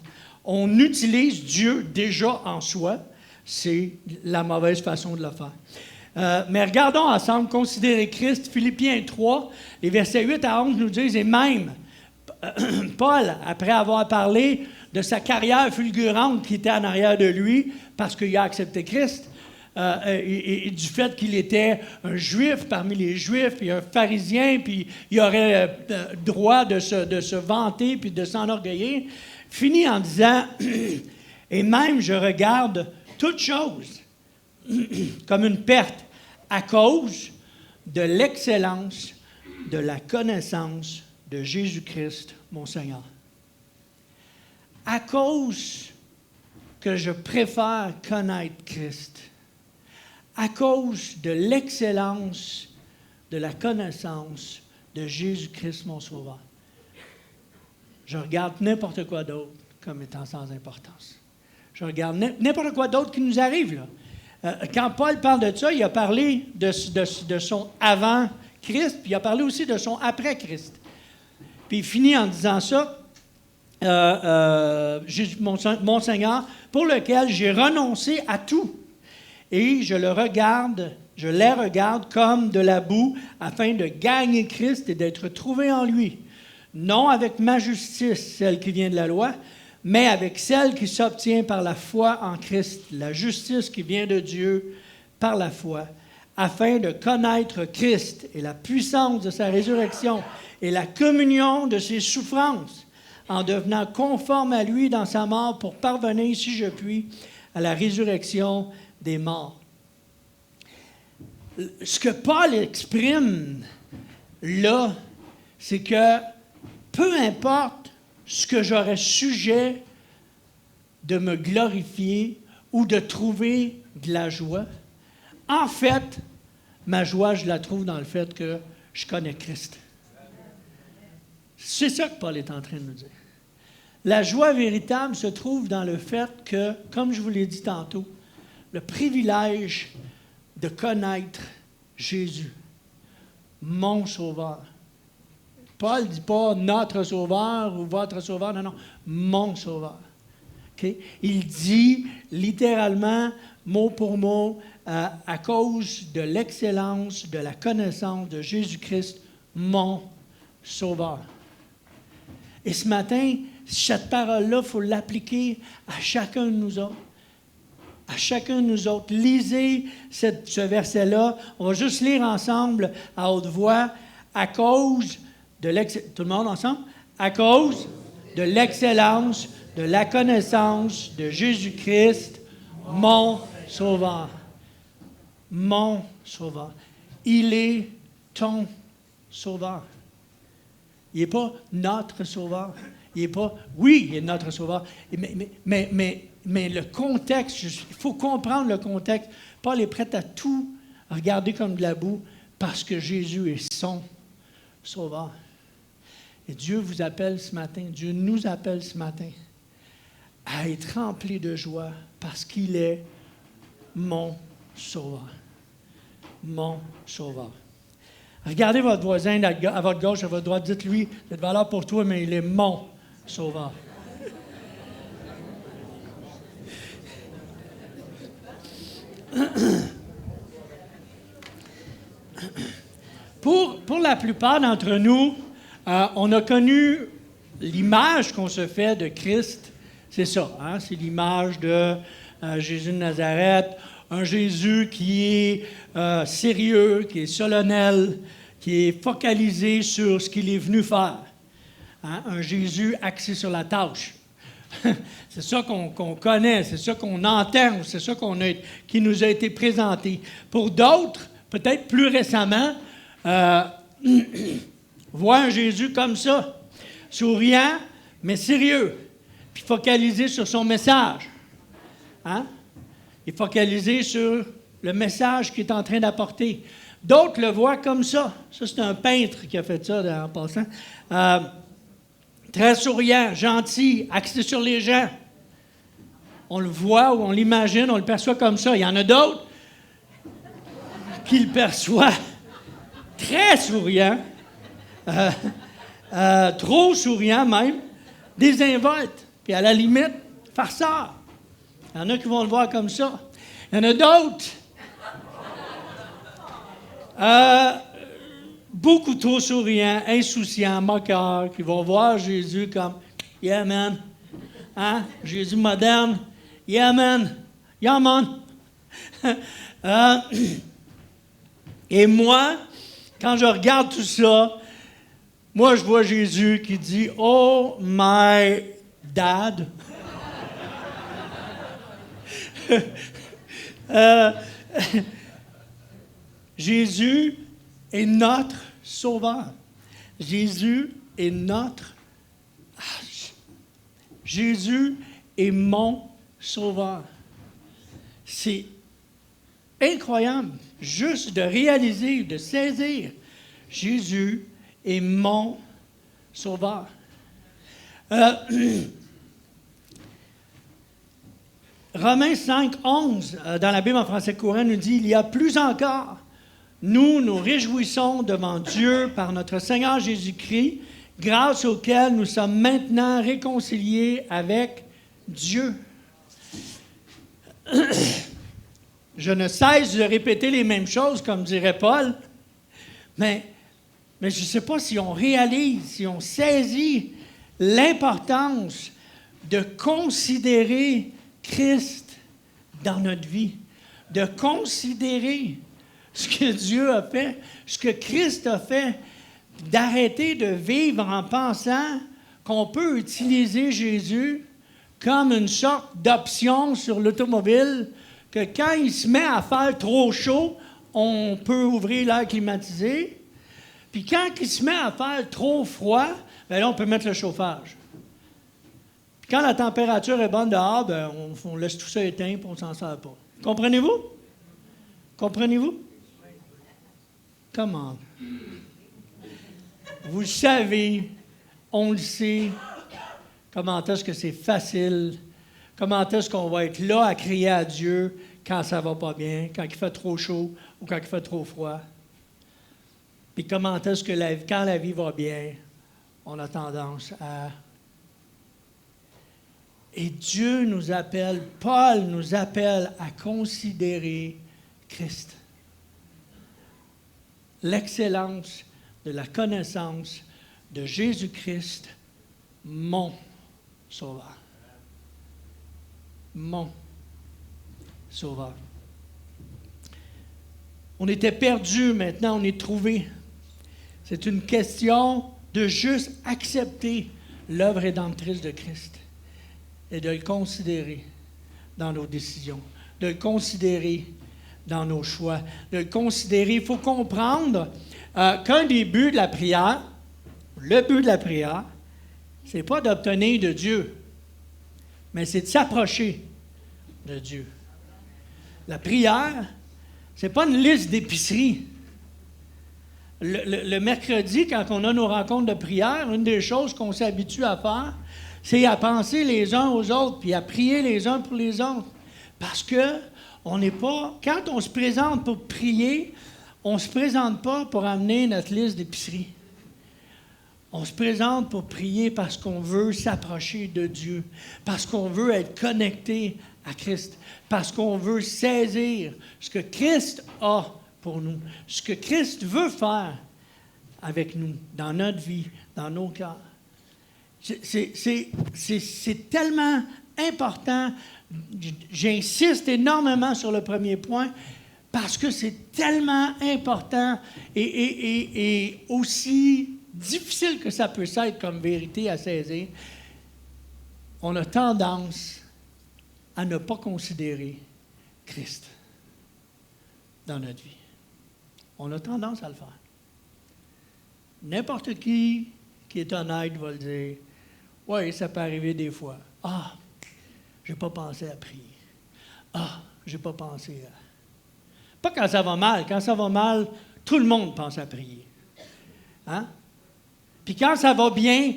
On utilise Dieu déjà en soi. C'est la mauvaise façon de le faire. Mais regardons ensemble, considérer Christ. Philippiens 3, les versets 8 à 11 nous disent, et même Paul, après avoir parlé de sa carrière fulgurante qui était en arrière de lui, parce qu'il a accepté Christ, et du fait qu'il était un juif parmi les juifs, puis un pharisien, puis il aurait droit de se vanter, puis de s'enorgueillir, finit en disant, et même je regarde toute chose comme une perte à cause de l'excellence de la connaissance de Jésus-Christ, mon Seigneur. À cause que je préfère connaître Christ, à cause de l'excellence de la connaissance de Jésus-Christ, mon Sauveur. Je regarde n'importe quoi d'autre comme étant sans importance. Je regarde n'importe quoi d'autre qui nous arrive, là. Quand Paul parle de ça, il a parlé de son avant-Christ, puis il a parlé aussi de son après-Christ. Puis il finit en disant ça, mon Seigneur, pour lequel j'ai renoncé à tout. Et je les regarde comme de la boue, afin de gagner Christ et d'être trouvé en lui. Non avec ma justice, celle qui vient de la loi, mais avec celle qui s'obtient par la foi en Christ, la justice qui vient de Dieu par la foi, afin de connaître Christ et la puissance de sa résurrection et la communion de ses souffrances, en devenant conforme à lui dans sa mort pour parvenir, si je puis, à la résurrection des morts. Ce que Paul exprime là, c'est que peu importe ce que j'aurais sujet de me glorifier ou de trouver de la joie, en fait, ma joie, je la trouve dans le fait que je connais Christ. C'est ça que Paul est en train de nous dire. La joie véritable se trouve dans le fait que, comme je vous l'ai dit tantôt, le privilège de connaître Jésus, mon Sauveur. Paul ne dit pas notre Sauveur ou votre Sauveur, non, mon Sauveur. Okay? Il dit littéralement, mot pour mot, à cause de l'excellence, de la connaissance de Jésus-Christ, mon Sauveur. Et ce matin, cette parole-là, il faut l'appliquer à chacun de nous autres. À chacun de nous autres. Lisez ce verset-là. On va juste lire ensemble à haute voix. À cause de l'excellence. Tout le monde ensemble? À cause de l'excellence, de la connaissance de Jésus-Christ, mon Sauveur. Mon Sauveur. Il est ton Sauveur. Il n'est pas notre Sauveur. Il n'est pas, oui, il est notre Sauveur, mais le contexte, il faut comprendre le contexte. Paul est prêt à tout regarder comme de la boue parce que Jésus est son Sauveur. Et Dieu vous appelle ce matin, Dieu nous appelle ce matin à être remplis de joie parce qu'il est mon Sauveur. Mon Sauveur. Regardez votre voisin à votre gauche, à votre droite. Dites-lui, cette valeur pour toi, mais il est mon Sauveur. Pour la plupart d'entre nous, on a connu l'image qu'on se fait de Christ. C'est ça, hein? C'est l'image de Jésus de Nazareth, un Jésus qui est sérieux, qui est solennel, qui est focalisé sur ce qu'il est venu faire. Hein? Un Jésus axé sur la tâche. C'est ça qu'on connaît, c'est ça qu'on entend, c'est ça qui nous a été présenté. Pour d'autres, peut-être plus récemment, voir un Jésus comme ça, souriant, mais sérieux, puis focalisé sur son message. Hein? Il est focalisé sur le message qu'il est en train d'apporter. D'autres le voient comme ça. Ça, c'est un peintre qui a fait ça en passant. Très souriant, gentil, axé sur les gens. On le voit ou on l'imagine, on le perçoit comme ça. Il y en a d'autres qui le perçoivent très souriant, trop souriant même, désinvolte, puis à la limite, farceur. Il y en a qui vont le voir comme ça. Il y en a d'autres beaucoup trop souriants, insouciants, moqueurs, qui vont voir Jésus comme « Yeah, man! Hein? Jésus moderne! Yeah, man! Yeah, man! » Et moi, quand je regarde tout ça, moi, je vois Jésus qui dit « Oh, my dad! » Jésus est notre Sauveur. Jésus est notre... Jésus est mon Sauveur. C'est incroyable juste de réaliser, de saisir. Jésus est mon Sauveur. Romains 5, 11, dans la Bible en français courant, nous dit « Il y a plus encore. Nous nous réjouissons devant Dieu par notre Seigneur Jésus-Christ, grâce auquel nous sommes maintenant réconciliés avec Dieu. » Je ne cesse de répéter les mêmes choses, comme dirait Paul, mais je ne sais pas si on réalise, si on saisit l'importance de considérer Christ dans notre vie, de considérer ce que Dieu a fait, ce que Christ a fait, d'arrêter de vivre en pensant qu'on peut utiliser Jésus comme une sorte d'option sur l'automobile, que quand il se met à faire trop chaud, on peut ouvrir l'air climatisé, puis quand il se met à faire trop froid, bien là, on peut mettre le chauffage. Puis quand la température est bonne dehors, bien, on laisse tout ça éteint et on ne s'en sert pas. Comprenez-vous? Comprenez-vous? Comment? Vous le savez, on le sait, comment est-ce que c'est facile, comment est-ce qu'on va être là à crier à Dieu quand ça va pas bien, quand il fait trop chaud ou quand il fait trop froid. Puis comment est-ce que quand la vie va bien, on a tendance à... Et Dieu nous appelle, Paul nous appelle à considérer Christ. L'excellence de la connaissance de Jésus-Christ, mon Sauveur. Mon Sauveur. On était perdus, maintenant on est trouvés. C'est une question de juste accepter l'œuvre rédemptrice de Christ et de le considérer dans nos décisions, de le considérer dans nos choix, de le considérer. Il faut comprendre qu'un des buts de la prière, le but de la prière, ce n'est pas d'obtenir de Dieu, mais c'est de s'approcher de Dieu. La prière, ce n'est pas une liste d'épicerie. Le mercredi, quand on a nos rencontres de prière, une des choses qu'on s'habitue à faire, c'est à penser les uns aux autres, puis à prier les uns pour les autres. Parce que on n'est pas... Quand on se présente pour prier, on ne se présente pas pour amener notre liste d'épicerie. On se présente pour prier parce qu'on veut s'approcher de Dieu, parce qu'on veut être connecté à Christ, parce qu'on veut saisir ce que Christ a pour nous, ce que Christ veut faire avec nous, dans notre vie, dans nos cœurs. C'est tellement important. J'insiste énormément sur le premier point parce que c'est tellement important et aussi difficile que ça peut être comme vérité à saisir. On a tendance à ne pas considérer Christ dans notre vie. On a tendance à le faire. N'importe qui est honnête va le dire. Oui, ça peut arriver des fois. Ah, je n'ai pas pensé à prier. Ah, je n'ai pas pensé à... Pas quand ça va mal. Quand ça va mal, tout le monde pense à prier. Hein? Puis quand ça va bien,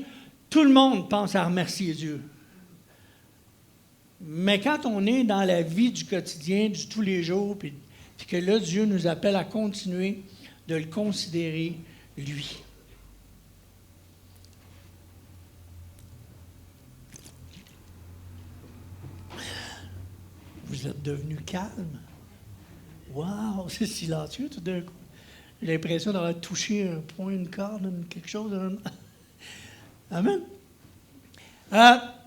tout le monde pense à remercier Dieu. Mais quand on est dans la vie du quotidien, du tous les jours, puis que là, Dieu nous appelle à continuer de le considérer, lui. Vous êtes devenu calme. Wow, c'est silencieux tout d'un coup. J'ai l'impression d'avoir touché un point, une corde, quelque chose. Amen.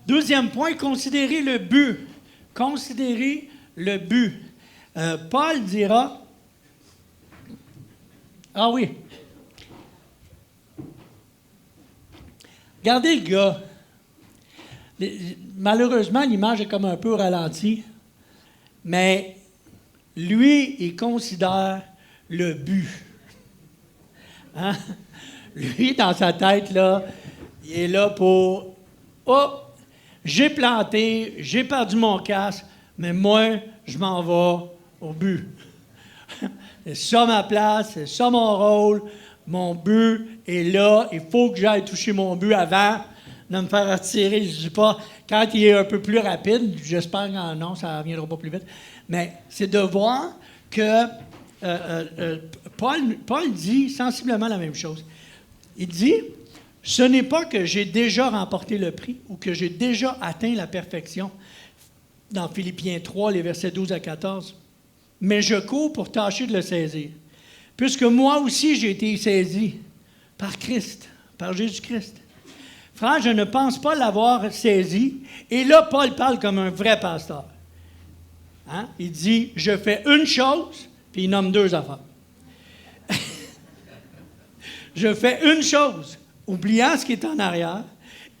Deuxième point, considérer le but. Considérer le but. Paul dira... Ah oui. Regardez le gars. Malheureusement, l'image est comme un peu ralentie. Mais lui, il considère le but. Hein? Lui, dans sa tête, là, il est là pour... Oh, j'ai planté, j'ai perdu mon casque, mais moi, je m'en vais au but. C'est ça ma place, c'est ça mon rôle. Mon but est là. Il faut que j'aille toucher mon but avant de me faire attirer. Je ne dis pas, quand il est un peu plus rapide, j'espère que non, ça ne reviendra pas plus vite, mais c'est de voir que Paul dit sensiblement la même chose. Il dit, ce n'est pas que j'ai déjà remporté le prix ou que j'ai déjà atteint la perfection, dans Philippiens 3, les versets 12 à 14, mais je cours pour tâcher de le saisir, puisque moi aussi j'ai été saisi par Christ, par Jésus-Christ. Frère, je ne pense pas l'avoir saisi. Et là, Paul parle comme un vrai pasteur. Hein? Il dit, je fais une chose, puis il nomme deux affaires. Je fais une chose, oubliant ce qui est en arrière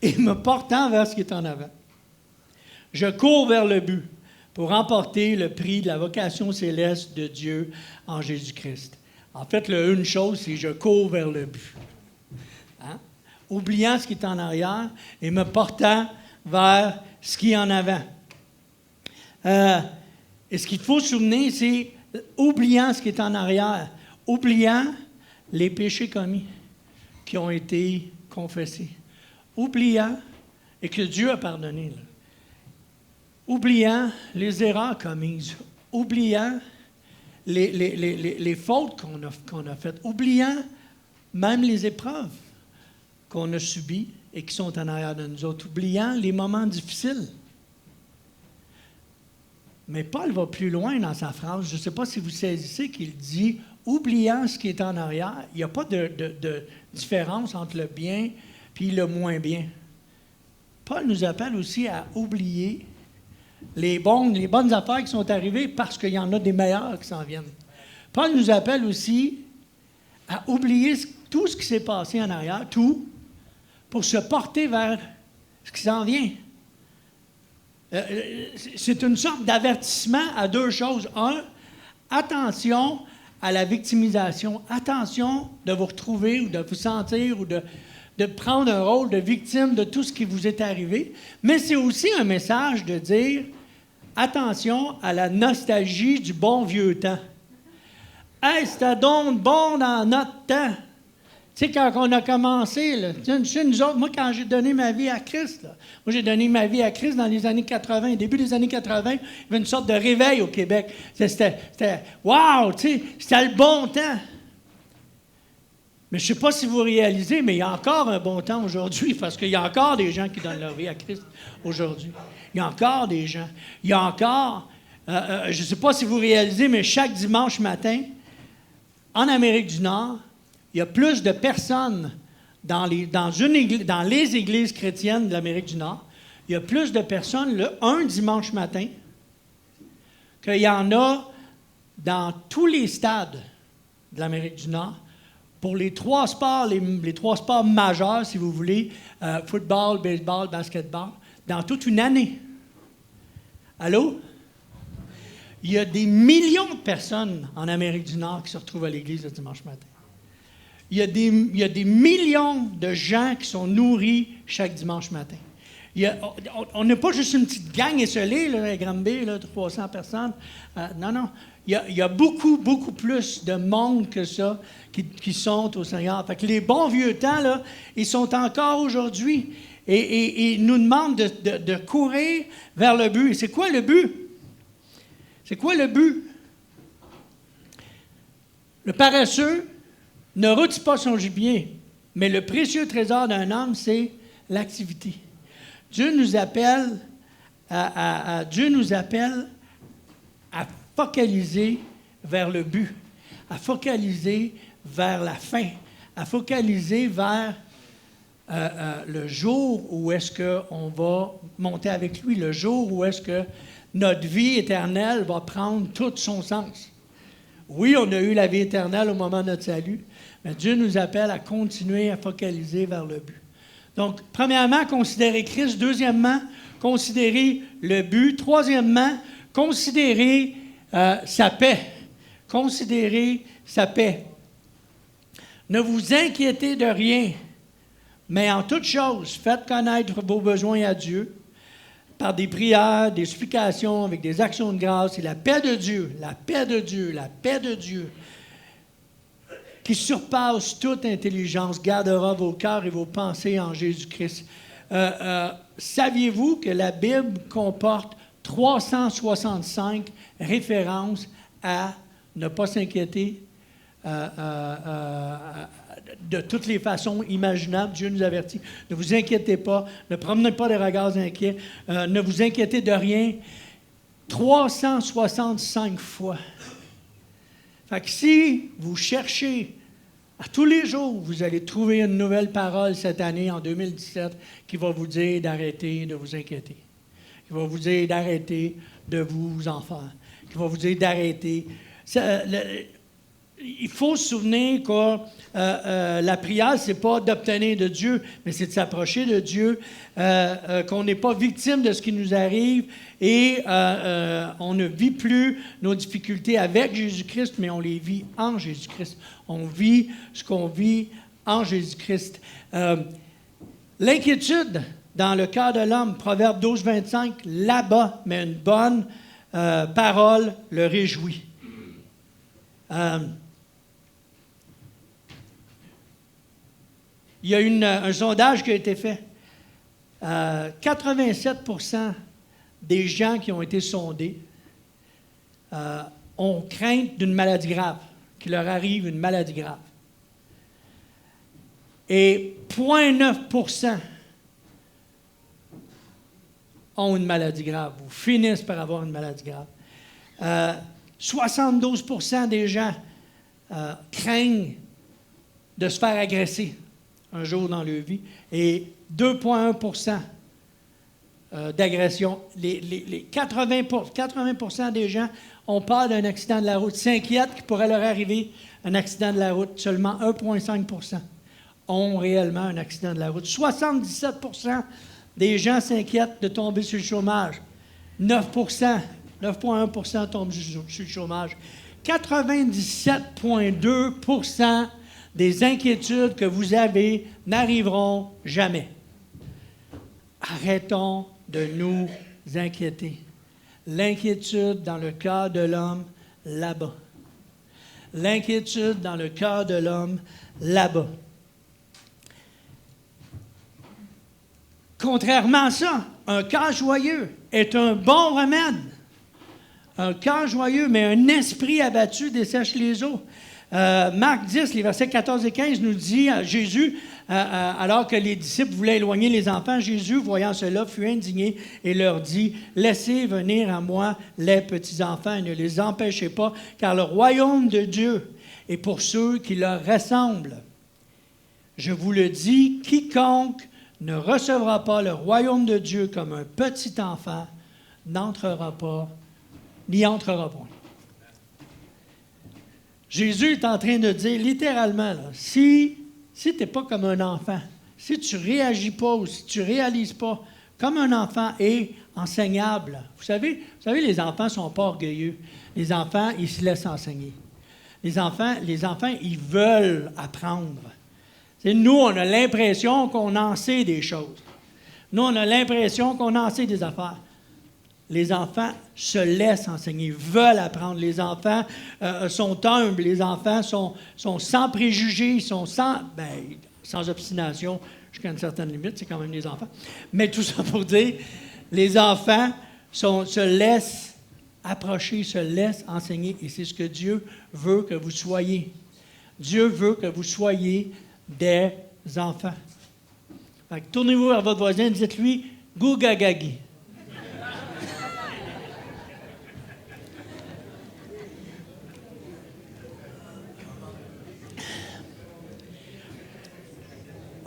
et me portant vers ce qui est en avant. Je cours vers le but pour remporter le prix de la vocation céleste de Dieu en Jésus-Christ. En fait, une chose, c'est je cours vers le but. Hein? Oubliant ce qui est en arrière et me portant vers ce qui est en avant. Et ce qu'il faut se souvenir, c'est oubliant ce qui est en arrière, oubliant les péchés commis qui ont été confessés, oubliant et que Dieu a pardonné, là. Oubliant les erreurs commises, oubliant les fautes qu'on a faites, oubliant même les épreuves qu'on a subies et qui sont en arrière de nous autres, oubliant les moments difficiles. Mais Paul va plus loin dans sa phrase. Je ne sais pas si vous saisissez qu'il dit « oubliant ce qui est en arrière ». Il n'y a pas de différence entre le bien et le moins bien. Paul nous appelle aussi à oublier les bonnes affaires qui sont arrivées parce qu'il y en a des meilleures qui s'en viennent. Paul nous appelle aussi à oublier tout ce qui s'est passé en arrière, tout, pour se porter vers ce qui s'en vient. C'est une sorte d'avertissement à deux choses. Un, attention à la victimisation. Attention de vous retrouver ou de vous sentir ou de prendre un rôle de victime de tout ce qui vous est arrivé. Mais c'est aussi un message de dire attention à la nostalgie du bon vieux temps. Hey, c'était donc bon dans notre temps. Tu sais, quand on a commencé, là, tu sais, nous autres, moi, quand j'ai donné ma vie à Christ, là, moi, j'ai donné ma vie à Christ dans les années 80, début des années 80, il y avait une sorte de réveil au Québec. C'était wow, tu sais, c'était le bon temps. Mais je ne sais pas si vous réalisez, mais il y a encore un bon temps aujourd'hui, parce qu'il y a encore des gens qui donnent leur vie à Christ aujourd'hui. Il y a encore des gens. Il y a encore, je ne sais pas si vous réalisez, mais chaque dimanche matin, en Amérique du Nord, il y a plus de personnes dans les églises chrétiennes de l'Amérique du Nord, il y a plus de personnes un dimanche matin qu'il y en a dans tous les stades de l'Amérique du Nord pour les trois sports, les trois sports majeurs, si vous voulez, football, baseball, basketball, dans toute une année. Allô? Il y a des millions de personnes en Amérique du Nord qui se retrouvent à l'église le dimanche matin. Il y a des millions de gens qui sont nourris chaque dimanche matin. On n'a pas juste une petite gang esselée, là, à Granby, là, 300 personnes. Non. Il y a beaucoup, beaucoup plus de monde que ça qui sont au Seigneur. Fait que les bons vieux temps, là, ils sont encore aujourd'hui. Et ils nous demandent de courir vers le but. Et c'est quoi le but? C'est quoi le but? Le paresseux ne rôtit pas son gibier, mais le précieux trésor d'un homme, c'est l'activité. Dieu nous appelle à focaliser vers le but, à focaliser vers la fin, à focaliser vers le jour où est-ce qu'on va monter avec lui, le jour où est-ce que notre vie éternelle va prendre tout son sens. Oui, on a eu la vie éternelle au moment de notre salut, mais Dieu nous appelle à continuer à focaliser vers le but. Donc, premièrement, considérer Christ. Deuxièmement, considérer le but. Troisièmement, considérer sa paix. Considérer sa paix. Ne vous inquiétez de rien, mais en toute chose, faites connaître vos besoins à Dieu par des prières, des supplications, avec des actions de grâce, et la paix de Dieu, qui surpasse toute intelligence, gardera vos cœurs et vos pensées en Jésus-Christ. Saviez-vous que la Bible comporte 365 références à ne pas s'inquiéter de toutes les façons imaginables? Dieu nous avertit. Ne vous inquiétez pas, ne promenez pas des regards inquiets, ne vous inquiétez de rien. 365 fois. Fait que si vous cherchez à tous les jours, vous allez trouver une nouvelle parole cette année, en 2017, qui va vous dire d'arrêter de vous inquiéter, qui va vous dire d'arrêter de vous en faire, qui va vous dire d'arrêter. Il faut se souvenir que la prière, ce n'est pas d'obtenir de Dieu, mais c'est de s'approcher de Dieu, qu'on n'est pas victime de ce qui nous arrive et on ne vit plus nos difficultés avec Jésus-Christ, mais on les vit en Jésus-Christ. On vit ce qu'on vit en Jésus-Christ. L'inquiétude dans le cœur de l'homme, Proverbe 12, 25, là-bas, mais une bonne parole le réjouit. Il y a un sondage qui a été fait. 87% des gens qui ont été sondés ont crainte d'une maladie grave, qu'il leur arrive une maladie grave. Et 0,9% ont une maladie grave ou finissent par avoir une maladie grave. 72% des gens craignent de se faire agresser un jour dans leur vie et 2,1% d'agression. Les 80% des gens ont peur d'un accident de la route, s'inquiètent qu'il pourrait leur arriver un accident de la route. Seulement 1,5% ont réellement un accident de la route. 77% des gens s'inquiètent de tomber sur le chômage. 9,1% tombent sur le chômage. 97,2% des inquiétudes que vous avez n'arriveront jamais. Arrêtons de nous inquiéter. L'inquiétude dans le cœur de l'homme, là-bas. L'inquiétude dans le cœur de l'homme, là-bas. Contrairement à ça, un cœur joyeux est un bon remède. Un cœur joyeux, mais un esprit abattu dessèche les eaux. Marc 10, les versets 14 et 15 nous dit, Jésus, alors que les disciples voulaient éloigner les enfants, Jésus, voyant cela, fut indigné et leur dit, « Laissez venir à moi les petits-enfants et ne les empêchez pas, car le royaume de Dieu est pour ceux qui leur ressemblent. Je vous le dis, quiconque ne recevra pas le royaume de Dieu comme un petit enfant, n'entrera pas, n'y entrera point. » Jésus est en train de dire, littéralement, là, si tu n'es pas comme un enfant, si tu ne réagis pas ou si tu ne réalises pas comme un enfant est enseignable. Vous savez, les enfants ne sont pas orgueilleux. Les enfants, ils se laissent enseigner. Les enfants, ils veulent apprendre. Nous, on a l'impression qu'on en sait des choses. Nous, on a l'impression qu'on en sait des affaires. Les enfants se laissent enseigner, veulent apprendre. Les enfants sont humbles, les enfants sont sans préjugés, sont sans obstination, jusqu'à une certaine limite, c'est quand même des enfants. Mais tout ça pour dire, les enfants se laissent approcher, se laissent enseigner, et c'est ce que Dieu veut que vous soyez. Dieu veut que vous soyez des enfants. Fait que tournez-vous vers votre voisin et dites-lui « Gougagagi ».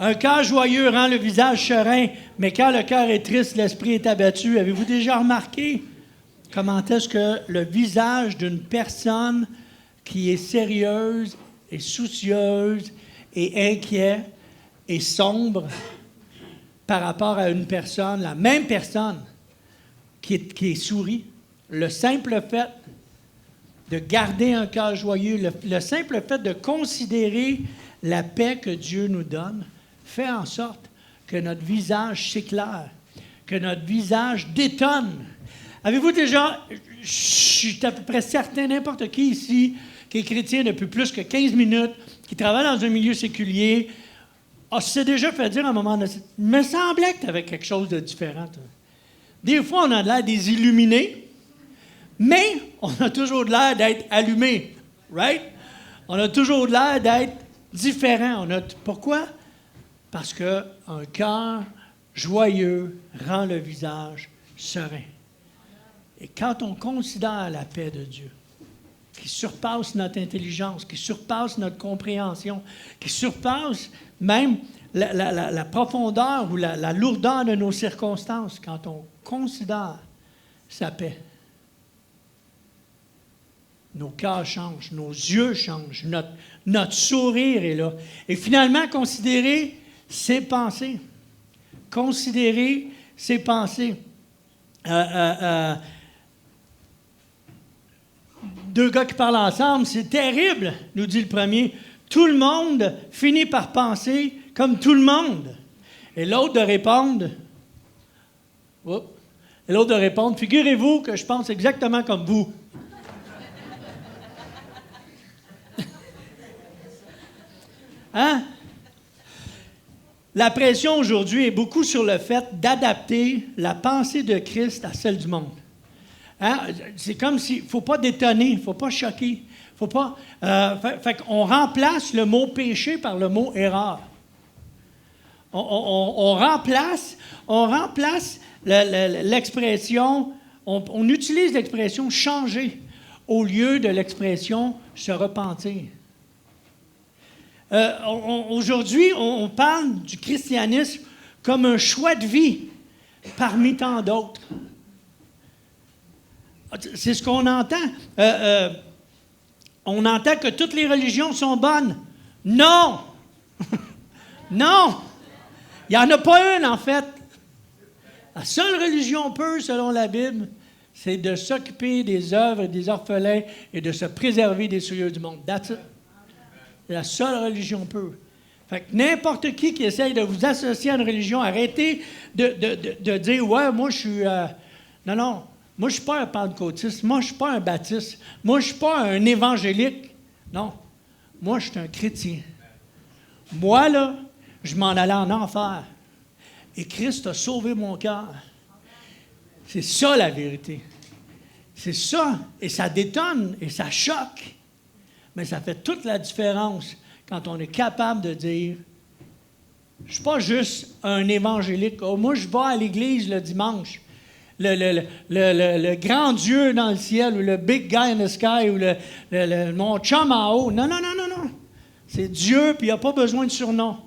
Un cœur joyeux rend le visage serein, mais quand le cœur est triste, l'esprit est abattu. Avez-vous déjà remarqué comment est-ce que le visage d'une personne qui est sérieuse et soucieuse et inquiète et sombre par rapport à une personne, la même personne qui sourit, le simple fait de garder un cœur joyeux, le simple fait de considérer la paix que Dieu nous donne, fait en sorte que notre visage s'éclaire, que notre visage détonne. Avez-vous déjà, je suis à peu près certain, n'importe qui ici, qui est chrétien depuis plus que 15 minutes, qui travaille dans un milieu séculier, s'est déjà fait dire à un moment donné, il me semblait que tu avais quelque chose de différent. Toi. Des fois, on a l'air des illuminés, mais on a toujours l'air d'être allumés, right? On a toujours l'air d'être différent. Pourquoi? Parce qu'un cœur joyeux rend le visage serein. Et quand on considère la paix de Dieu, qui surpasse notre intelligence, qui surpasse notre compréhension, qui surpasse même la profondeur ou la lourdeur de nos circonstances, quand on considère sa paix, nos cœurs changent, nos yeux changent, notre sourire est là. Et finalement, considérer ses pensées. Considérer ses pensées. Deux gars qui parlent ensemble, c'est terrible, nous dit le premier. Tout le monde finit par penser comme tout le monde. Et l'autre de répondre, figurez-vous que je pense exactement comme vous. Hein? La pression aujourd'hui est beaucoup sur le fait d'adapter la pensée de Christ à celle du monde. Hein? C'est comme s'il ne faut pas détonner, il ne faut pas choquer. Faut pas, fait qu'on remplace le mot péché par le mot erreur. On remplace l'expression, on utilise l'expression changer au lieu de l'expression se repentir. Aujourd'hui, on parle du christianisme comme un choix de vie parmi tant d'autres. C'est ce qu'on entend. On entend que toutes les religions sont bonnes. Non! Non! Il n'y en a pas une, en fait. La seule religion pure, selon la Bible, c'est de s'occuper des œuvres et des orphelins et de se préserver des souillures du monde. That's it. C'est la seule religion pure. Fait que n'importe qui essaye de vous associer à une religion, arrêtez de dire « Ouais, moi, je suis... Non. Moi, je ne suis pas un pentecôtiste. Moi, je ne suis pas un baptiste. Moi, je ne suis pas un évangélique. Non. Moi, je suis un chrétien. Moi, là, je m'en allais en enfer. Et Christ a sauvé mon cœur. C'est ça, la vérité. C'est ça. Et ça détonne et ça choque. Mais ça fait toute la différence quand on est capable de dire « Je ne suis pas juste un évangélique. Oh, moi, je vais à l'église le dimanche. » Le grand Dieu dans le ciel, ou le big guy in the sky, ou mon chum en haut. Non. C'est Dieu, puis il n'a pas besoin de surnom.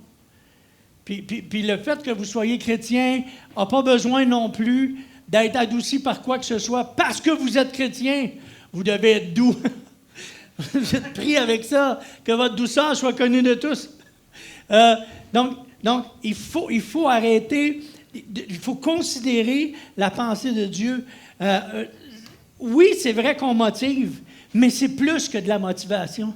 Puis le fait que vous soyez chrétien n'a pas besoin non plus d'être adouci par quoi que ce soit. Parce que vous êtes chrétien, vous devez être doux. Vous êtes pris avec ça, que votre douceur soit connue de tous. Donc il faut arrêter... Il faut considérer la pensée de Dieu. Oui, c'est vrai qu'on motive, mais c'est plus que de la motivation.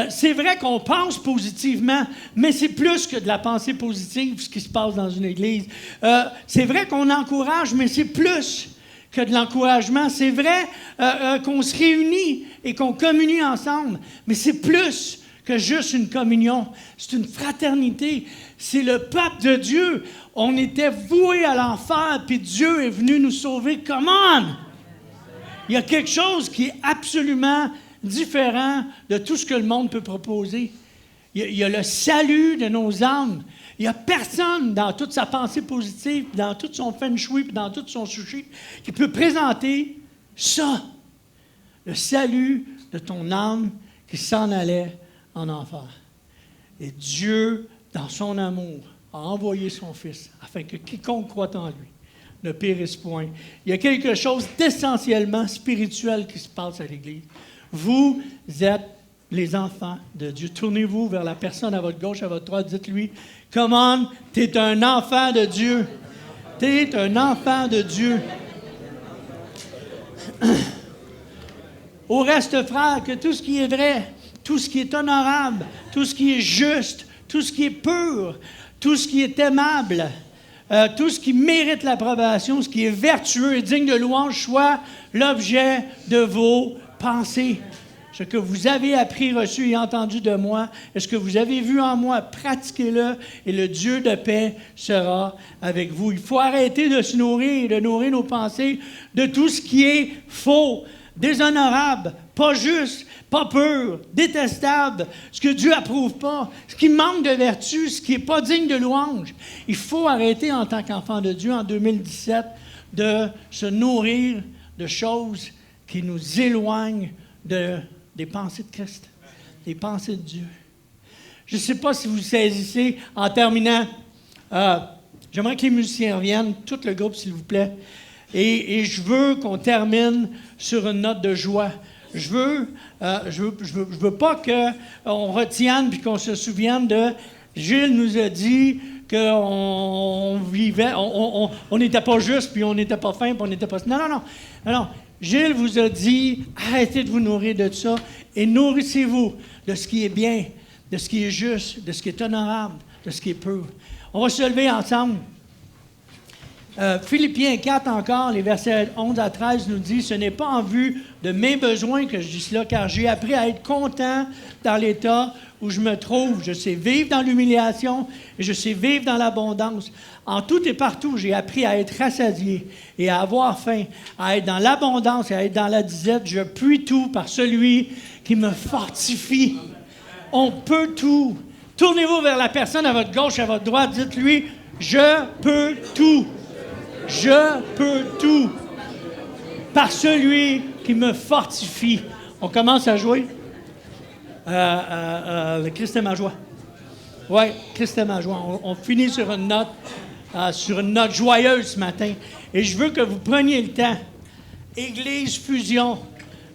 C'est vrai qu'on pense positivement, mais c'est plus que de la pensée positive, ce qui se passe dans une église. C'est vrai qu'on encourage, mais c'est plus que de l'encouragement. C'est vrai qu'on se réunit et qu'on communie ensemble, mais c'est plus que juste une communion. C'est une fraternité. C'est le peuple de Dieu. On était voués à l'enfer, puis Dieu est venu nous sauver. Come on! Il y a quelque chose qui est absolument différent de tout ce que le monde peut proposer. Il y a le salut de nos âmes. Il n'y a personne dans toute sa pensée positive, dans tout son feng shui, puis dans tout son sushi, qui peut présenter ça. Le salut de ton âme qui s'en allait en enfer. Et Dieu, dans son amour, a envoyé son Fils, afin que quiconque croit en lui ne périsse point. Il y a quelque chose d'essentiellement spirituel qui se passe à l'Église. Vous êtes les enfants de Dieu. Tournez-vous vers la personne à votre gauche, à votre droite, dites-lui, « Come on, t'es un enfant de Dieu. T'es un enfant de Dieu. » Au reste, frère, que tout ce qui est vrai, tout ce qui est honorable, tout ce qui est juste, tout ce qui est pur, tout ce qui est aimable, tout ce qui mérite l'approbation, ce qui est vertueux et digne de louange, soit l'objet de vos pensées. Ce que vous avez appris, reçu et entendu de moi, et ce que vous avez vu en moi, pratiquez-le, et le Dieu de paix sera avec vous. Il faut arrêter de se nourrir, de nourrir nos pensées de tout ce qui est faux, déshonorable, pas juste, pas pur, détestable, ce que Dieu approuve pas, ce qui manque de vertu, ce qui n'est pas digne de louange. Il faut arrêter en tant qu'enfant de Dieu en 2017 de se nourrir de choses qui nous éloignent des pensées de Christ, des pensées de Dieu. Je ne sais pas si vous saisissez, en terminant, j'aimerais que les musiciens reviennent, tout le groupe s'il vous plaît, et je veux qu'on termine sur une note de joie. Je veux pas qu'on retienne puis qu'on se souvienne de Gilles nous a dit qu'on vivait, on n'était pas juste puis on n'était pas fin puis on n'était pas... Non. Gilles vous a dit arrêtez de vous nourrir de ça et nourrissez-vous de ce qui est bien, de ce qui est juste, de ce qui est honorable, de ce qui est pur. On va se lever ensemble. Philippiens 4 encore, les versets 11 à 13 nous dit « Ce n'est pas en vue de mes besoins que je dis cela, car j'ai appris à être content dans l'état où je me trouve. Je sais vivre dans l'humiliation et je sais vivre dans l'abondance. En tout et partout, j'ai appris à être rassasié et à avoir faim, à être dans l'abondance et à être dans la disette. Je puis tout par celui qui me fortifie. » On peut tout. Tournez-vous vers la personne à votre gauche, à votre droite. Dites-lui « Je peux tout. Je peux tout. Par celui qui me fortifie. » On commence à jouer. Le Christ est ma joie. Oui, Christ est ma joie. On finit sur une note joyeuse ce matin. Et je veux que vous preniez le temps. Église Fusion.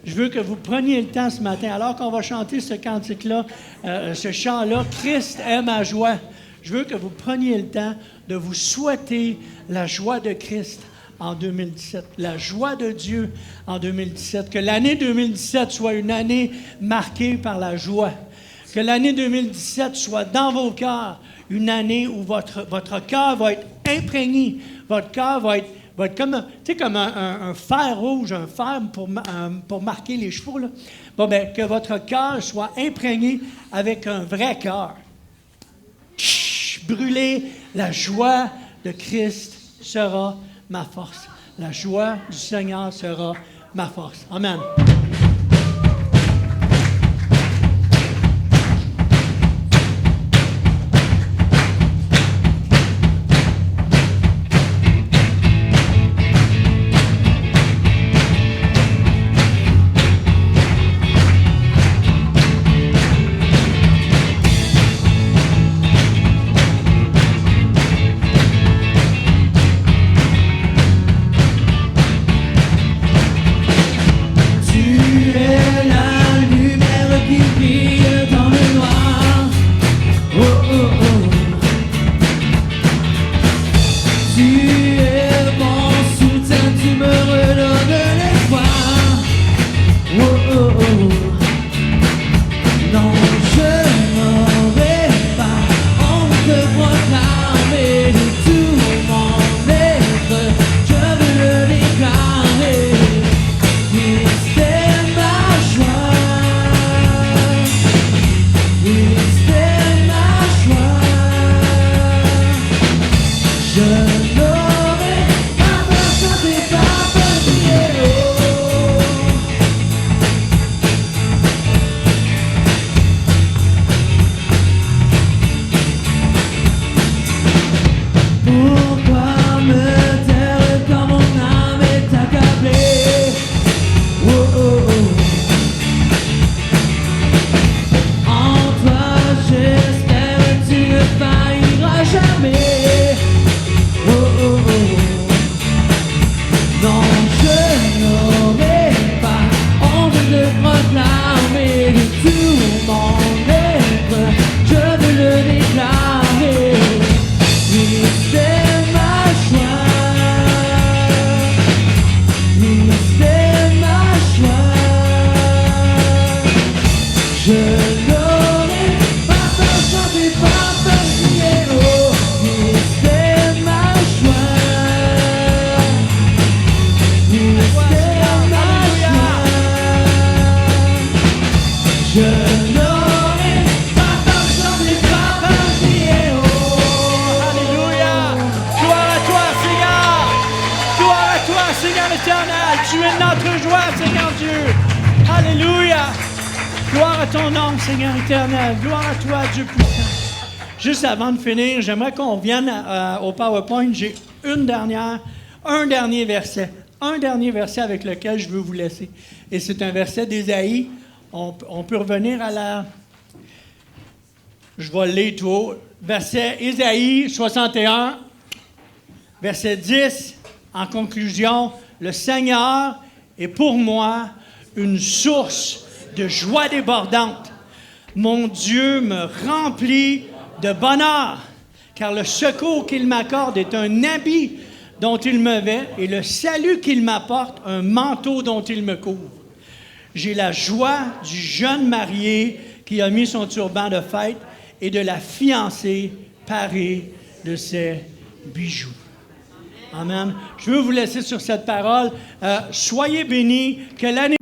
Je veux que vous preniez le temps ce matin, alors qu'on va chanter ce cantique-là, ce chant-là, Christ est ma joie. Je veux que vous preniez le temps de vous souhaiter la joie de Christ en 2017, la joie de Dieu en 2017. Que l'année 2017 soit une année marquée par la joie. Que l'année 2017 soit dans vos cœurs une année où votre cœur va être imprégné. Votre cœur va être comme, comme un fer rouge, un fer pour marquer les chevaux. Là. Bon, bien, que votre cœur soit imprégné avec un vrai cœur. Brûler, la joie de Christ sera ma force. La joie du Seigneur sera ma force. Amen. Tu es notre joie, Seigneur Dieu. Alléluia. Gloire à ton nom, Seigneur éternel. Gloire à toi, Dieu puissant. Juste avant de finir, j'aimerais qu'on revienne au PowerPoint. J'ai un dernier verset. Un dernier verset avec lequel je veux vous laisser. Et c'est un verset d'Ésaïe. On peut revenir à la... Je vais le lire tout haut. Verset Ésaïe 61, verset 10, en conclusion. Le Seigneur est pour moi une source de joie débordante. Mon Dieu me remplit de bonheur, car le secours qu'il m'accorde est un habit dont il me vêt, et le salut qu'il m'apporte, un manteau dont il me couvre. J'ai la joie du jeune marié qui a mis son turban de fête et de la fiancée parée de ses bijoux. Amen. Je veux vous laisser sur cette parole. Soyez bénis. Que l'année